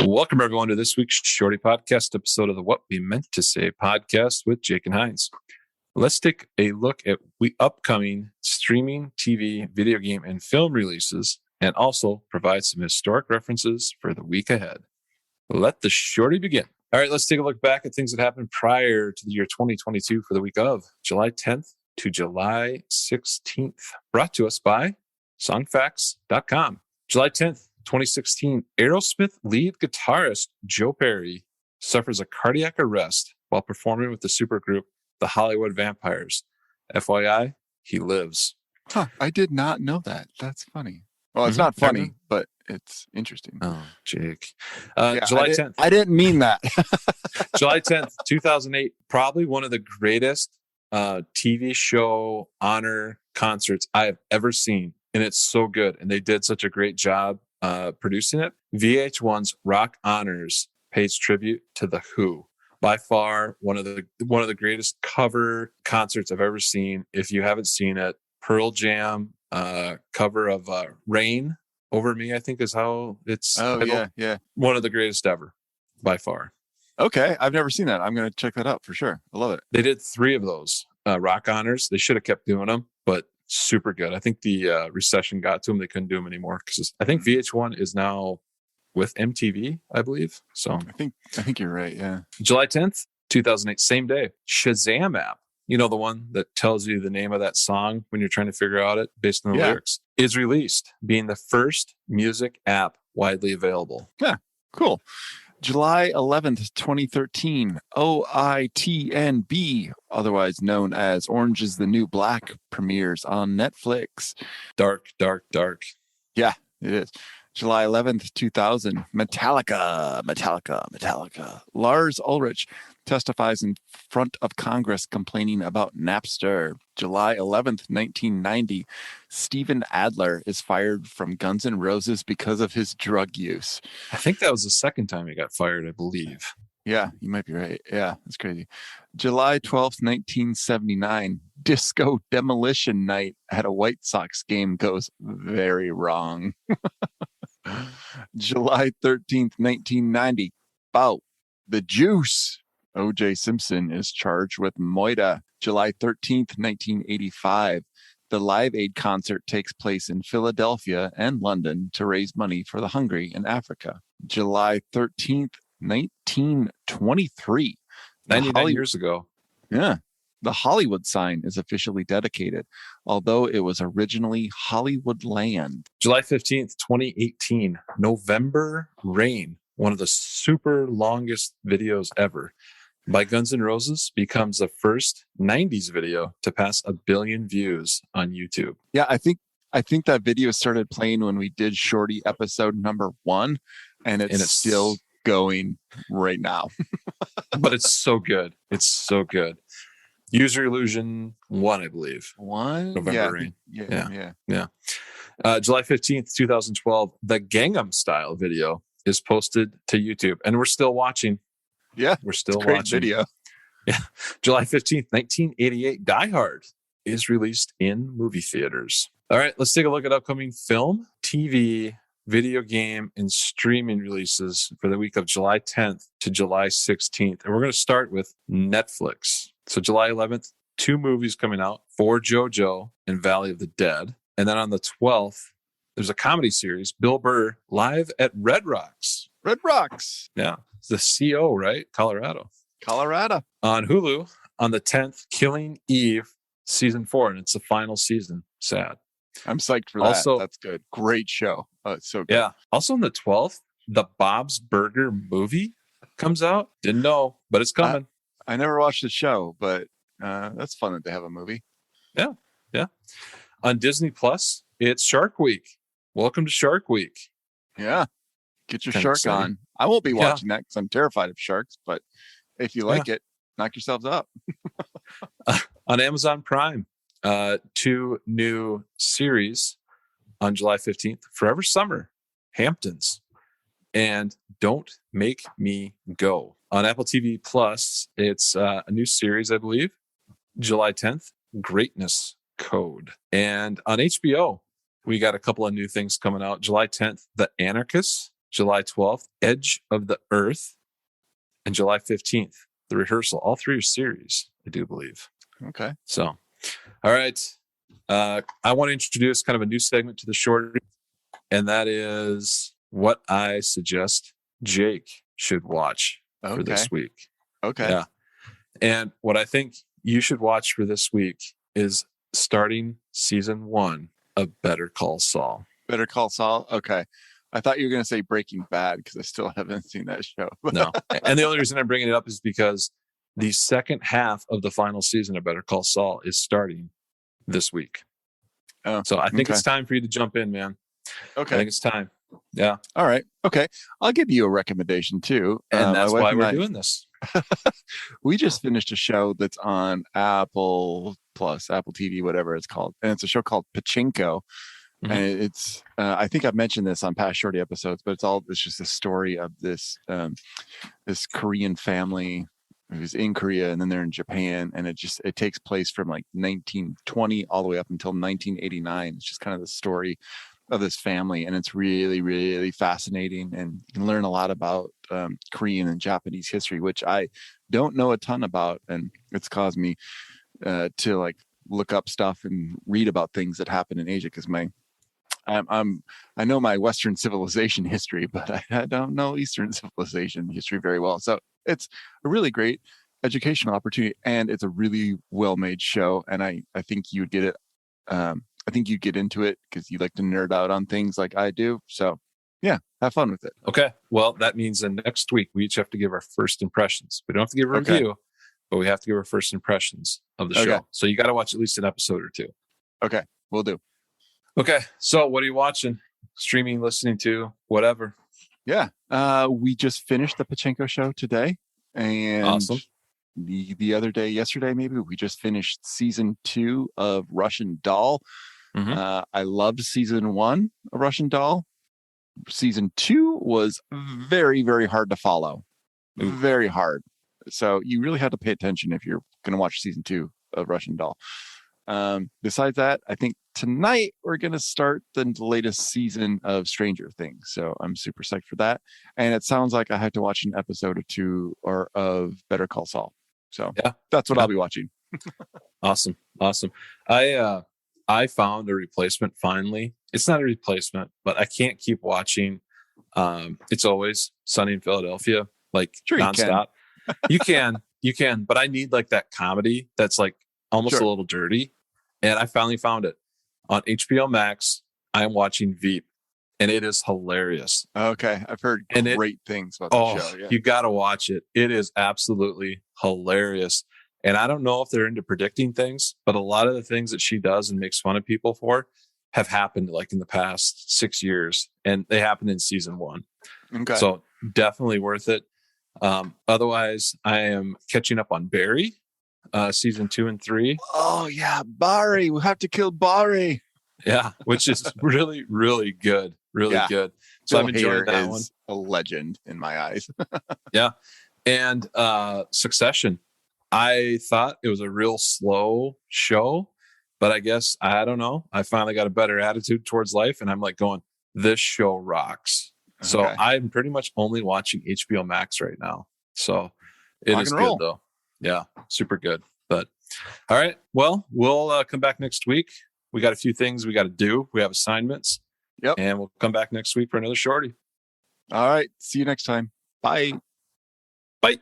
Welcome, everyone, to this week's Shorty podcast episode of the What We Meant to Say podcast with Jake and Hines. Let's take a look at upcoming streaming, TV, video game, and film releases, and also provide some historic references for the week ahead. Let the Shorty begin. All right, let's take a look back at things that happened prior to the year 2022 for the week of July 10th to July 16th. Brought to us by songfacts.com. July 10th, 2016, Aerosmith lead guitarist Joe Perry suffers a cardiac arrest while performing with the supergroup The Hollywood Vampires. FYI, he lives. Huh, I did not know that. That's funny. Well, it's not funny, but it's interesting. Oh, Jake. July 10th. I didn't mean that. July 10th, 2008, probably one of the greatest TV show honor concerts I have ever seen. And it's so good. And they did such a great job producing it. VH1's Rock Honors pays tribute to The Who. By far, one of the greatest cover concerts I've ever seen. If you haven't seen it, Pearl Jam cover of Rain Over Me, I think is how it's titled. Yeah. One of the greatest ever, by far. Okay, I've never seen that. I'm going to check that out for sure. I love it. They did 3 of those Rock Honors. They should have kept doing them, but super good. I think the recession got to them. They couldn't do them anymore because I think VH1 is now with MTV, I believe. So I think you're right. Yeah. July 10th, 2008, same day. Shazam app, you know, the one that tells you the name of that song when you're trying to figure out it based on the lyrics, is released, being the first music app widely available. Yeah, cool. July 11th, 2013, OITNB, otherwise known as Orange is the New Black, premieres on Netflix. Dark. Yeah, it is. July 11th, 2000, Metallica. Lars Ulrich testifies in front of Congress complaining about Napster. July 11th, 1990, Steven Adler is fired from Guns N' Roses because of his drug use. I think that was the second time he got fired, I believe. Yeah, you might be right. Yeah, that's crazy. July 12th, 1979, Disco Demolition Night at a White Sox game goes very wrong. July 13th, 1990, bout the juice. O.J. Simpson is charged with moida. July 13th, 1985, the Live Aid concert takes place in Philadelphia and London to raise money for the hungry in Africa. July 13th, 1923. 99 years ago. Yeah. The Hollywood sign is officially dedicated, although it was originally Hollywood Land. July 15th, 2018, November Rain, one of the super longest videos ever, by Guns N' Roses, becomes the first 90s video to pass 1 billion views on YouTube. Yeah, I think that video started playing when we did Shorty episode number 1, and it's still going right now. But it's so good. It's so good. User Illusion 1, I believe. 1? November Rain. Yeah. July 15th, 2012, the Gangnam Style video is posted to YouTube, and we're still watching. Yeah, we're still watching. Great video. Yeah. July 15th, 1988, Die Hard is released in movie theaters. All right, let's take a look at upcoming film, TV, video game, and streaming releases for the week of July 10th to July 16th. And we're going to start with Netflix. So July 11th, 2 movies coming out, For JoJo and Valley of the Dead. And then on the 12th, there's a comedy series, Bill Burr, Live at Red Rocks. Red Rocks. Yeah. It's the CO, right? Colorado. On Hulu, on the 10th, Killing Eve, season 4. And it's the final season. Sad. I'm psyched for that. Also, that's good. Great show. Oh, it's so good. Yeah. Also on the 12th, the Bob's Burger movie comes out. Didn't know, but it's coming. I never watched the show, but that's fun that they have a movie. Yeah. On Disney Plus, it's Shark Week. Welcome to Shark Week. Yeah. Get your shark on. I won't be watching that because I'm terrified of sharks, but if you like it, knock yourselves up. On Amazon Prime, 2 new series on July 15th, Forever Summer, Hamptons, and Don't Make Me Go. On Apple TV Plus, it's a new series, I believe, July 10th, Greatness Code. And on HBO, we got a couple of new things coming out. July 10th, The Anarchists, July 12th, Edge of the Earth, and July 15th, The Rehearsal. All three are series, I do believe. Okay. So, all right. I want to introduce kind of a new segment to the Shorty, and that is what I suggest Jake should watch for this week. Okay. Yeah. And what I think you should watch for this week is starting season 1 of Better Call Saul. Better Call Saul? Okay. I thought you were going to say Breaking Bad because I still haven't seen that show. No. And the only reason I'm bringing it up is because the second half of the final season of Better Call Saul is starting this week. Oh, so I think it's time for you to jump in, man. Okay. I think it's time. Yeah. All right. Okay. I'll give you a recommendation too. And that's why we're doing this. We just finished a show that's on Apple Plus, Apple TV, whatever it's called. And it's a show called Pachinko. Mm-hmm. And it's, I think I've mentioned this on past Shorty episodes, but it's just a story of this Korean family who's in Korea and then they're in Japan. And it takes place from like 1920 all the way up until 1989. It's just kind of the story of this family. And it's really, really fascinating. And you can learn a lot about Korean and Japanese history, which I don't know a ton about. And it's caused me to like look up stuff and read about things that happen in Asia because I know my Western civilization history, but I don't know Eastern civilization history very well. So it's a really great educational opportunity, and it's a really well-made show. And I think you'd get it. I think you'd get into it because you like to nerd out on things like I do. So yeah, have fun with it. Okay. Well, that means that next week we each have to give our first impressions. We don't have to give a review, but we have to give our first impressions of the show. So you got to watch at least an episode or two. Okay. We'll do. Okay. So what are you watching? Streaming, listening to, whatever. Yeah. We just finished the Pachinko show today. And awesome. The other day, yesterday, maybe we just finished season 2 of Russian Doll. Mm-hmm. I loved season 1 of Russian Doll. Season 2 was very, very hard to follow. Ooh. Very hard. So you really had to pay attention if you're going to watch season 2 of Russian Doll. Besides that, I think tonight we're going to start the latest season of Stranger Things. So I'm super psyched for that. And it sounds like I have to watch an episode or two of Better Call Saul. So yeah, that's what I'll be watching. Awesome. I found a replacement finally. It's not a replacement, but I can't keep watching. It's Always Sunny in Philadelphia, like nonstop. You can, but I need like that comedy that's like almost a little dirty. And I finally found it on HBO Max. I'm watching Veep, and it is hilarious. Okay. I've heard great things about the show. Yeah. You got to watch it. It is absolutely hilarious. And I don't know if they're into predicting things, but a lot of the things that she does and makes fun of people for have happened like in the past 6 years, and they happened in season 1. Okay. So definitely worth it. Otherwise, I am catching up on Barry, season 2 and 3. Oh yeah, Barry. We have to kill Barry. Yeah, which is really, really good. Really good. So I'm enjoying that one. A legend in my eyes. Yeah. And Succession. I thought it was a real slow show, but I guess, I don't know. I finally got a better attitude towards life, and I'm like going, this show rocks. Okay. So I'm pretty much only watching HBO Max right now. So it is good though. Yeah, super good. But all right. Well, we'll come back next week. We got a few things we got to do. We have assignments. Yep. And we'll come back next week for another Shorty. All right. See you next time. Bye. Bye.